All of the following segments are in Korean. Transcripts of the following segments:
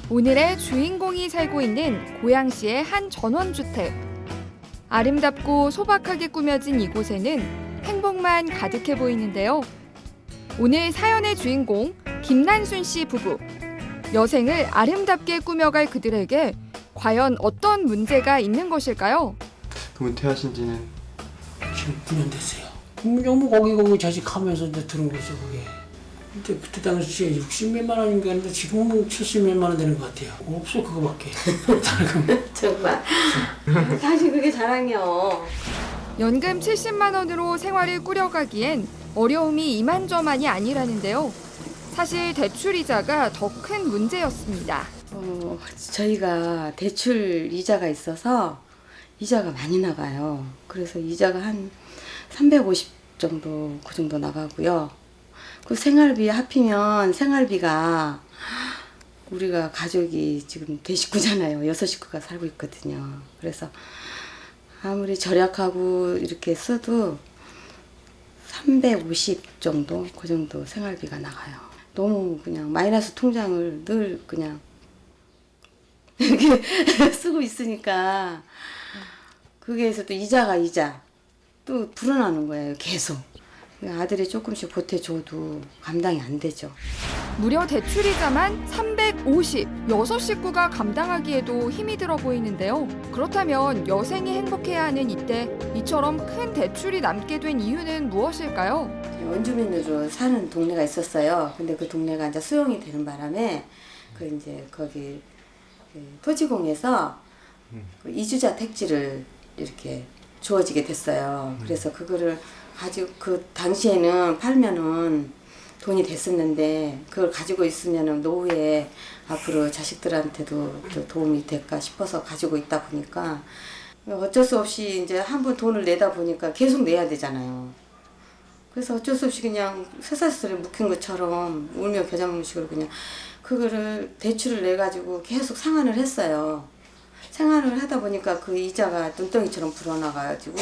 오늘의 주인공이 살고 있는 고양시의 한 전원주택. 아름답고 소박하게 꾸며진 이곳에는 행복만 가득해 보이는데요. 오늘 사연의 주인공 김난순 씨 부부. 여생을 아름답게 꾸며갈 그들에게 과연 어떤 문제가 있는 것일까요? 그럼 은퇴하신 지는? 지금 9년 됐어요. 너무 거기 자식하면서 이제 들은 거죠, 그게. 근데 그때 당시에 60몇만 원인가 했는데 지금은 70몇만 원 되는 것 같아요. 없어, 그거밖에. 정말. 사실 그게 자랑이요. 연금 70만 원으로 생활을 꾸려가기엔 어려움이 이만저만이 아니라는데요. 사실 대출이자가 더 큰 문제였습니다. 저희가 대출 이자가 있어서 이자가 많이 나가요. 그래서 이자가 한 350 정도 그 정도 나가고요. 그 생활비 합히면 생활비가 우리가 가족이 지금 대식구잖아요. 6식구가 살고 있거든요. 그래서 아무리 절약하고 이렇게 써도 350 정도 그 정도 생활비가 나가요. 너무 그냥 마이너스 통장을 늘 그냥 이렇게 쓰고 있으니까 거기에서 또 이자 또 불어나는 거예요. 계속. 아들이 조금씩 보태줘도 감당이 안 되죠. 무려 대출이자만 350, 6식구가 감당하기에도 힘이 들어 보이는데요. 그렇다면 여생이 행복해야 하는 이때 이처럼 큰 대출이 남게 된 이유는 무엇일까요? 원주민으로 사는 동네가 있었어요. 근데 그 동네가 이제 수용이 되는 바람에 그 이제 거기 그 토지공에서 그 이주자 택지를 이렇게 주어지게 됐어요. 그래서 그거를 가지고 그 당시에는 팔면은 돈이 됐었는데 그걸 가지고 있으면은 노후에 앞으로 자식들한테도 또 도움이 될까 싶어서 가지고 있다 보니까 어쩔 수 없이 이제 한 번 돈을 내다 보니까 계속 내야 되잖아요. 그래서 어쩔 수 없이 그냥 쇠사슬에 묶인 것처럼 울며 겨자 먹는 식으로 그냥 그거를 대출을 내 가지고 계속 상환을 했어요. 생활을 하다 보니까 그 이자가 눈덩이처럼 불어나가지고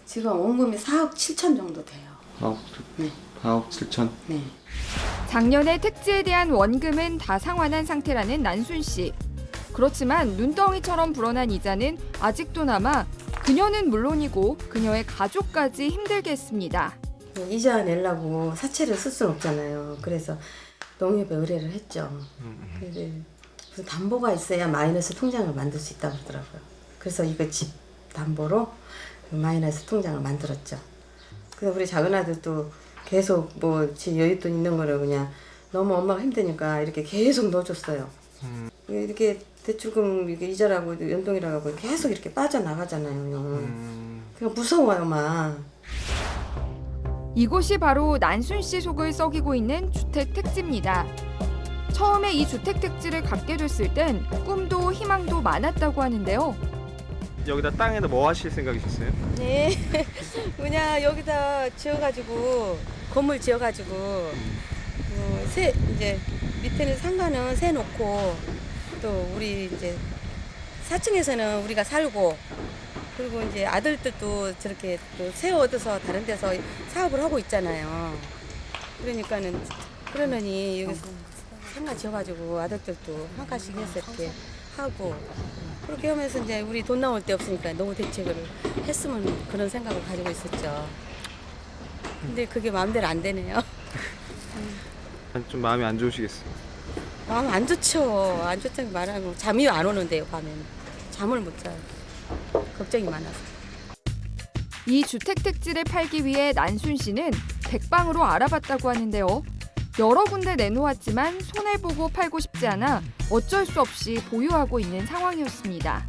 지금 원금이 4억 7천 정도 돼요. 4억 7천? 네. 작년에 택지에 대한 원금은 다 상환한 상태라는 난순 씨. 그렇지만 눈덩이처럼 불어난 이자는 아직도 남아 그녀는 물론이고 그녀의 가족까지 힘들게 했습니다. 이자 내려고 사채를 쓸 수는 없잖아요. 그래서 농협에 의뢰를 했죠. 근데 무슨 담보가 있어야 마이너스 통장을 만들 수 있다고 그러더라고요. 그래서 이거 집 담보로 마이너스 통장을 만들었죠. 그래서 우리 작은 아들도 계속 뭐 제 여윳돈 있는 거를 그냥 너무 엄마가 힘드니까 이렇게 계속 넣어줬어요. 이렇게 대출금 이게 이자라고 연동이라고 계속 이렇게 빠져나가잖아요. 그냥 무서워요, 막. 이곳이 바로 난순 씨 속을 썩이고 있는 주택 택지입니다. 처음에 이 주택 택지를 갖게 됐을 땐 꿈도 희망도 많았다고 하는데요. 여기다 땅에다 뭐 하실 생각이셨어요? 네, 그냥 여기다 지어가지고 건물 지어가지고 이제 밑에는 상가는 새 놓고 또 우리 이제 4층에서는 우리가 살고 그리고 이제 아들들도 저렇게 또 새 얻어서 다른 데서 사업을 하고 있잖아요. 그러느니 여기서 상가 지어가지고 아들들도 한 칸씩 해서 이렇게 하고 그렇게 하면서 이제 우리 돈 나올 데 없으니까 노후 대책을 했으면 그런 생각을 가지고 있었죠. 근데 그게 마음대로 안 되네요. 좀 마음이 안 좋으시겠어요? 마음 안 좋죠. 안 좋다고 말하면 잠이 안 오는데요, 밤에는. 잠을 못 자요. 걱정이 많아서. 이 주택 택지를 팔기 위해 난순 씨는 백방으로 알아봤다고 하는데요. 여러 군데 내놓았지만 손해보고 팔고 싶지 않아 어쩔 수 없이 보유하고 있는 상황이었습니다.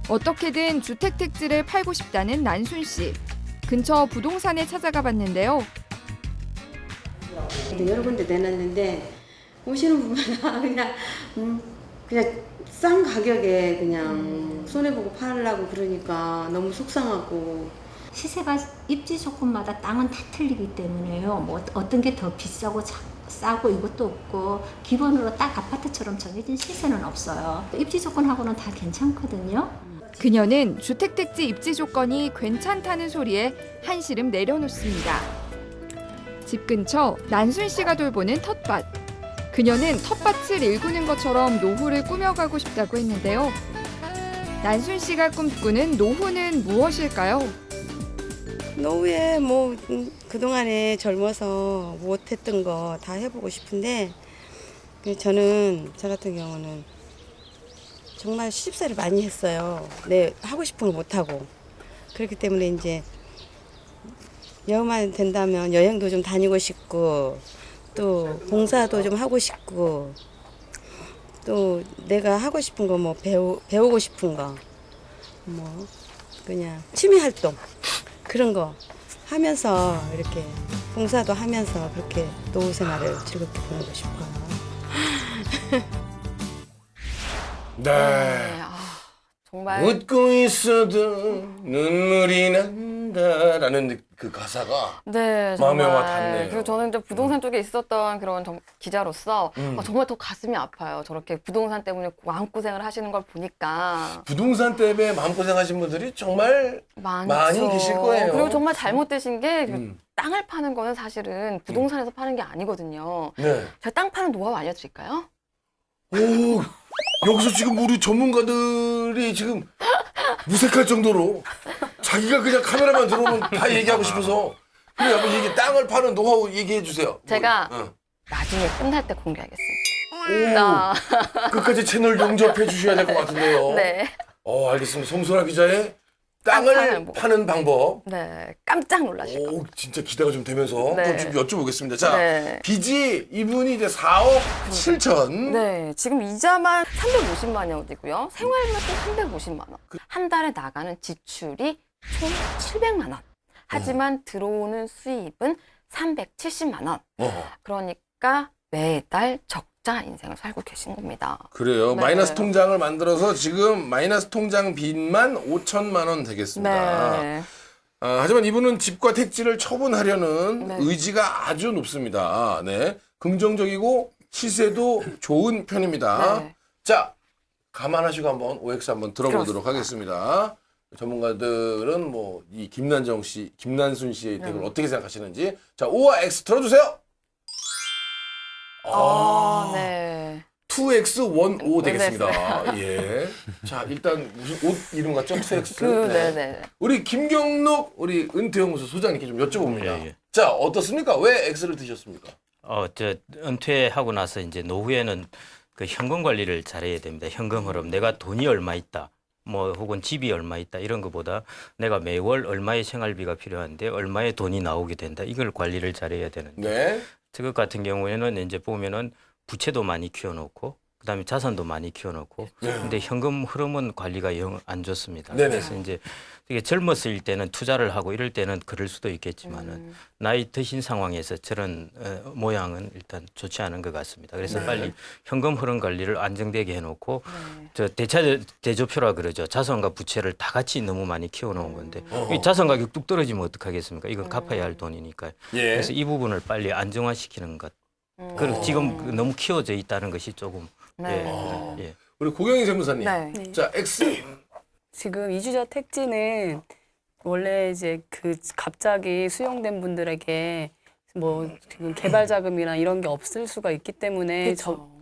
어떻게든 주택 택지를 팔고 싶다는 난순 씨. 근처 부동산에 찾아가 봤는데요. 근데 여러 군데 내놨는데 오시는 분마다 그냥 싼 가격에 그냥 손해보고 팔려고 그러니까 너무 속상하고 시세가 입지 조건마다 땅은 다 틀리기 때문에요. 뭐 어떤 게 더 비싸고 싸고 이것도 없고 기본으로 딱 아파트처럼 정해진 시세는 없어요. 입지 조건하고는 다 괜찮거든요. 그녀는 주택택지 입지 조건이 괜찮다는 소리에 한시름 내려놓습니다. 집 근처 난순 씨가 돌보는 텃밭. 그녀는 텃밭을 일구는 것처럼 노후를 꾸며가고 싶다고 했는데요. 난순 씨가 꿈꾸는 노후는 무엇일까요? 노후에 뭐 그동안에 젊어서 못했던 거 다 해보고 싶은데 저 같은 경우는 정말 시집살이를 많이 했어요. 하고 싶은 걸 못하고. 그렇기 때문에 이제 여만 된다면 여행도 좀 다니고 싶고 또 봉사도 좀 하고 싶고 또 내가 하고 싶은 거 뭐 배우고 싶은 거 뭐 그냥 취미 활동 그런 거 하면서 이렇게 봉사도 하면서 그렇게 노후 생활을 즐겁게 보내고 싶어요. 네. 정말 웃고 있어도 눈물이 난다라는 그 가사가 네, 마음에 정말. 와 닿네요. 그리고 저는 이제 부동산 쪽에 있었던 그런 기자로서 음. 정말 더 가슴이 아파요. 저렇게 부동산 때문에 마음고생을 하시는 걸 보니까 부동산 때문에 마음고생하신 분들이 정말 많이 계실 거예요. 그리고 정말 잘못되신 게 음. 땅을 파는 거는 사실은 부동산에서 파는 게 아니거든요. 네. 제가 땅 파는 노하우 알려드릴까요? 오, 여기서 지금 우리 전문가들이 지금 무색할 정도로 자기가 그냥 카메라만 들어오면 다 얘기하고 싶어서 그래 한번 얘기 땅을 파는 노하우 얘기해 주세요. 제가 뭐, 나중에 끝날 때 공개하겠습니다. 오, 끝까지 채널 용접해 주셔야 될 것 같은데요. 네. 알겠습니다. 송소라 기자의 땅 땅을 파는 방법. 네. 깜짝 놀라실 거예요. 오, 진짜 기대가 좀 되면서 네. 그럼 좀 여쭤보겠습니다. 자, 네. 빚이 이분이 이제 4억 7천. 네, 지금 이자만 350만 원이고요. 생활비도 350만 원. 한 달에 나가는 지출이 총 700만 원. 하지만 들어오는 수입은 370만 원. 그러니까 매달 적자 인생을 살고 계신 겁니다. 그래요. 네. 마이너스 통장을 만들어서 지금 마이너스 통장 빚만 5천만 원 되겠습니다. 네. 하지만 이분은 집과 택지를 처분하려는 네. 의지가 아주 높습니다. 네, 긍정적이고 시세도 좋은 편입니다. 네. 자, 감안하시고 한번 OX 한번 들어보도록 그렇습니다. 하겠습니다. 전문가들은 뭐 이 김난순 씨의 덱을 어떻게 생각하시는지 자, O와 X 들어주세요. 네. 2X15 되겠습니다. 예. 자, 일단 무슨 옷 이름 같죠? 2X. 네네. 우리 김경록 우리 은퇴연구소 소장님께 좀 여쭤봅니다. 예. 자, 어떻습니까? 왜 X를 드셨습니까? 저 은퇴하고 나서 이제 노후에는 그 현금 관리를 잘해야 됩니다. 현금 흐름. 내가 돈이 얼마 있다. 뭐 혹은 집이 얼마 있다 이런 것보다 내가 매월 얼마의 생활비가 필요한데 얼마의 돈이 나오게 된다. 이걸 관리를 잘해야 되는데 네. 저것 같은 경우에는 이제 보면은 부채도 많이 키워놓고 그다음에 자산도 많이 키워놓고 근데 현금 흐름은 관리가 영 안 좋습니다. 네네. 그래서 이제 이게 젊었을 때는 투자를 하고 이럴 때는 그럴 수도 있겠지만은 나이 드신 상황에서 저런 모양은 일단 좋지 않은 것 같습니다. 그래서 빨리 현금 흐름 관리를 안정되게 해놓고 저 대조표라 그러죠. 자산과 부채를 다 같이 너무 많이 키워놓은 건데 이 자산 가격 뚝 떨어지면 어떡하겠습니까? 이건 갚아야 할 돈이니까요. 예. 그래서 이 부분을 빨리 안정화시키는 것. 그리고 지금 너무 키워져 있다는 것이 조금 네. 예. 우리 고경희 세무사님. 네. 자, X. 지금 이주자 택지는 원래 이제 그 갑자기 수용된 분들에게 뭐 지금 개발 자금이나 이런 게 없을 수가 있기 때문에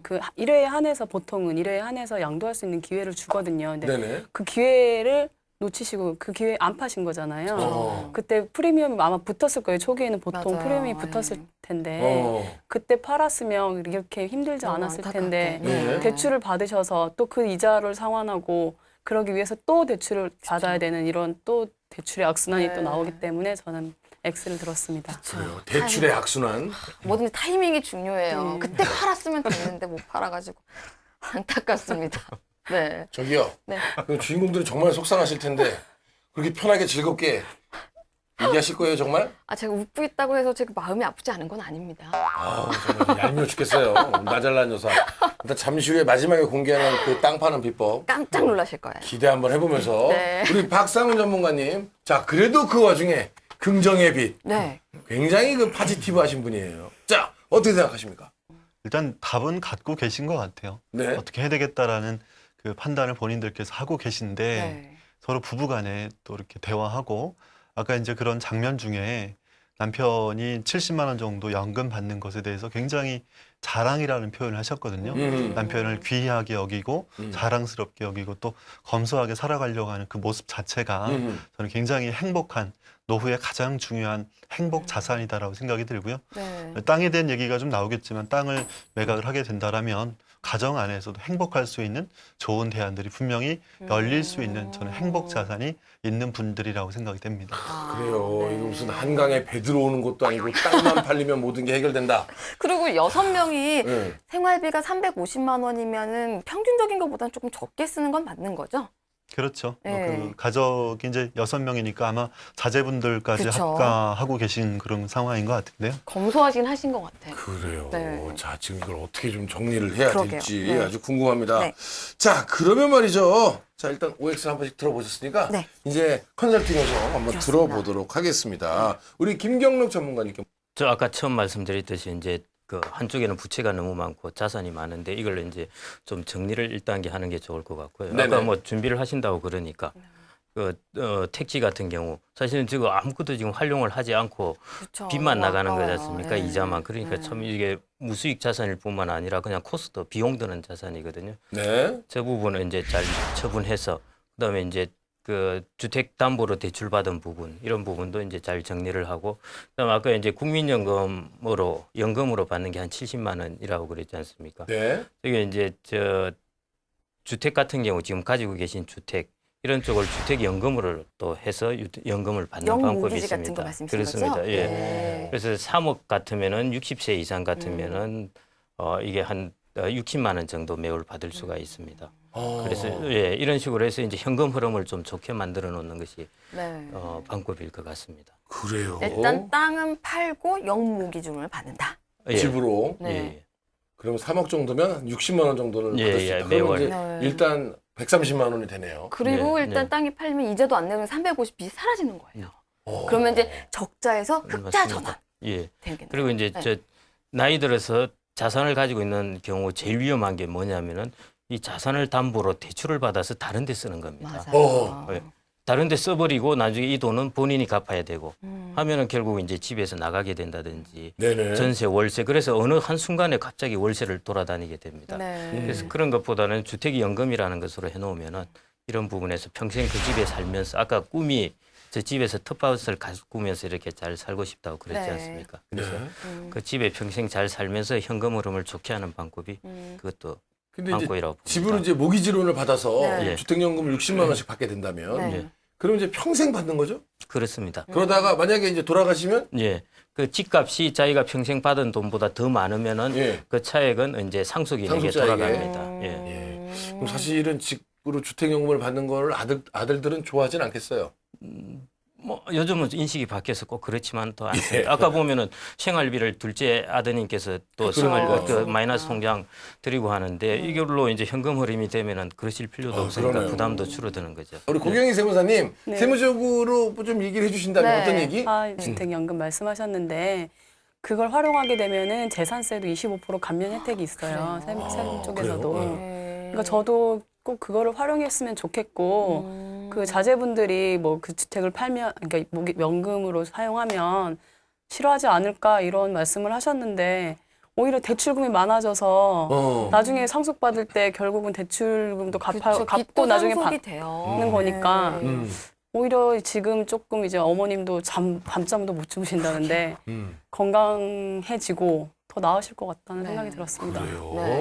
그 1회에 한해서 보통은 1회에 한해서 양도할 수 있는 기회를 주거든요. 근데 네네. 그 기회를 놓치시고 그 기회 안 파신 거잖아요. 그때 프리미엄이 아마 붙었을 거예요. 초기에는 보통 맞아요. 프리미엄이 붙었을 텐데 어. 그때 팔았으면 이렇게 힘들지 않았을 텐데 네. 대출을 받으셔서 또 그 이자를 상환하고 그러기 위해서 또 대출을 받아야 되는 이런 또 대출의 악순환이 또 나오기 때문에 저는 X를 들었습니다. 그래요. 대출의 악순환. 뭐든지 타이밍이 중요해요. 네. 그때 팔았으면 됐는데 못 팔아가지고 안타깝습니다. 네. 저기요. 네. 그럼 주인공들이 정말 속상하실 텐데 그렇게 편하게 즐겁게 얘기하실 거예요, 정말? 제가 웃고 있다고 해서 제가 마음이 아프지 않은 건 아닙니다. 아우, 정말 얄미워 죽겠어요. 나 잘난 여사. 일단 잠시 후에 마지막에 공개하는 그 땅 파는 비법 깜짝 놀라실 거예요. 기대 한번 해보면서 네. 우리 박상훈 전문가님. 자, 그래도 그 와중에 긍정의 빛. 네. 굉장히 그 파지티브 하신 분이에요. 자, 어떻게 생각하십니까? 일단 답은 갖고 계신 것 같아요. 네. 어떻게 해야 되겠다라는 그 판단을 본인들께서 하고 계신데 네. 서로 부부간에 또 이렇게 대화하고 아까 이제 그런 장면 중에 남편이 70만 원 정도 연금 받는 것에 대해서 굉장히 자랑이라는 표현을 하셨거든요. 남편을 귀하게 여기고 자랑스럽게 여기고 또 검소하게 살아가려고 하는 그 모습 자체가 저는 굉장히 행복한 노후의 가장 중요한 행복 자산이다라고 생각이 들고요. 네. 땅에 대한 얘기가 좀 나오겠지만 땅을 매각을 하게 된다라면 가정 안에서도 행복할 수 있는 좋은 대안들이 분명히 열릴 수 있는 저는 행복 자산이 있는 분들이라고 생각이 됩니다. 그래요. 이거 무슨 한강에 배 들어오는 것도 아니고 땅만 팔리면 모든 게 해결된다. 그리고 6명이 네. 생활비가 350만 원이면은 평균적인 것보다는 조금 적게 쓰는 건 맞는 거죠? 그렇죠. 네. 그 가족이 이제 6명이니까 아마 자제분들까지 그쵸. 합가하고 계신 그런 상황인 것 같은데요. 검소하긴 하신 것 같아요. 그래요. 네. 자, 지금 이걸 어떻게 좀 정리를 해야 그러게요. 될지 네. 아주 궁금합니다. 네. 자, 그러면 말이죠. 자, 일단 OX 한 번씩 들어보셨으니까 네. 이제 컨설팅에서 한번 그렇습니다. 들어보도록 하겠습니다. 우리 김경록 전문가님께. 저 아까 처음 말씀드렸듯이 이제 그 한쪽에는 부채가 너무 많고 자산이 많은데 이걸 이제 좀 정리를 1단계 하는 게 좋을 것 같고요. 네네. 아까 뭐 준비를 하신다고 그러니까 택지 같은 경우 사실은 지금 아무것도 지금 활용을 하지 않고 그쵸. 빚만 너무 나가는 거지 아까워요. 않습니까? 네. 이자만. 그러니까 네. 참 이게 무수익 자산일 뿐만 아니라 그냥 코스트, 비용 드는 자산이거든요. 네. 저 부분은 이제 잘 처분해서 그다음에 이제 그 주택 담보로 대출 받은 부분 이런 부분도 이제 잘 정리를 하고 그다음에 아까 이제 연금으로 받는 게 한 70만 원이라고 그랬지 않습니까? 네. 이게 이제 저 주택 같은 경우 지금 가지고 계신 주택 이런 쪽을 주택 연금으로 또 해서 연금을 받는 방법이 영모기지 같은 있습니다. 거 말씀이신 그렇습니다. 거죠? 예. 네. 그래서 3억 같으면은 60세 이상 같으면은 이게 한 60만 원 정도 매월 받을 수가 있습니다. 그래서 예, 이런 식으로 해서 이제 현금 흐름을 좀 좋게 만들어 놓는 것이 네. 방법일 것 같습니다. 그래요. 일단 땅은 팔고 영모 기준을 받는다. 예. 집으로. 네. 예. 그러면 3억 정도면 60만 원 정도는 예, 받을 수 있다. 예, 그러면 매월. 이제 네. 일단 130만 원이 되네요. 그리고 네, 일단 네. 땅이 팔리면 이자도 안 내면 350빚이 사라지는 거예요. 어. 그러면 이제 적자에서 흑자 맞습니다. 전환 예. 되겠네요. 그리고 이제 네. 저 나이 들어서 자산을 가지고 있는 경우 제일 위험한 게 뭐냐면은 이 자산을 담보로 대출을 받아서 다른 데 쓰는 겁니다. 맞아요. 예. 다른 데 써버리고 나중에 이 돈은 본인이 갚아야 되고 음. 하면은 결국 이제 집에서 나가게 된다든지 네네. 전세, 월세 그래서 어느 한순간에 갑자기 월세를 돌아다니게 됩니다. 네. 그래서 그런 것보다는 주택이 연금이라는 것으로 해놓으면은 이런 부분에서 평생 그 집에 살면서 아까 꿈이 저 집에서 텃밭을 가꾸면서 이렇게 잘 살고 싶다고 그랬지 네. 않습니까? 그래서 네. 그 집에 평생 잘 살면서 현금 흐름을 좋게 하는 방법이 그것도 근데 이제 방법이라고 봅니다. 집으로 이제 모기지론을 받아서 네. 예. 주택연금을 60만 원씩 받게 된다면 네. 예. 그럼 이제 평생 받는 거죠? 그렇습니다. 그러다가 만약에 이제 돌아가시면 예. 그 집값이 자기가 평생 받은 돈보다 더 많으면은 예. 그 차액은 이제 상속인에게 상속자에게. 돌아갑니다. 예. 예. 그럼 사실은 집으로 주택연금을 받는 걸 아들들은 좋아하진 않겠어요. 뭐 요즘은 인식이 바뀌어서 꼭 그렇지만 또 않습니다. 예. 아까 보면은 생활비를 둘째 아드님께서 또 그렇죠. 그 마이너스 통장 드리고 하는데 이걸로 이제 현금 흐름이 되면은 그러실 필요도 없으니까 그러네요. 부담도 줄어드는 거죠. 우리 고경희 세무사님 네. 세무적으로 좀 얘기를 해주신다면 네. 어떤 얘기? 주택연금 말씀하셨는데 그걸 활용하게 되면은 재산세도 25% 감면 혜택이 있어요. 세무 쪽에서도. 그래요? 네. 그러니까 저도 꼭 그거를 활용했으면 좋겠고 그 자제분들이 뭐 그 주택을 팔면 그러니까 연금으로 사용하면 싫어하지 않을까 이런 말씀을 하셨는데 오히려 대출금이 많아져서 나중에 상속받을 때 결국은 대출금도 그쵸, 갚고 빚도 나중에 상속이 받는 돼요. 거니까 네. 오히려 지금 조금 이제 어머님도 밤잠도 못 주무신다는데 건강해지고 더 나으실 것 같다는 생각이 들었습니다. 그래요? 네.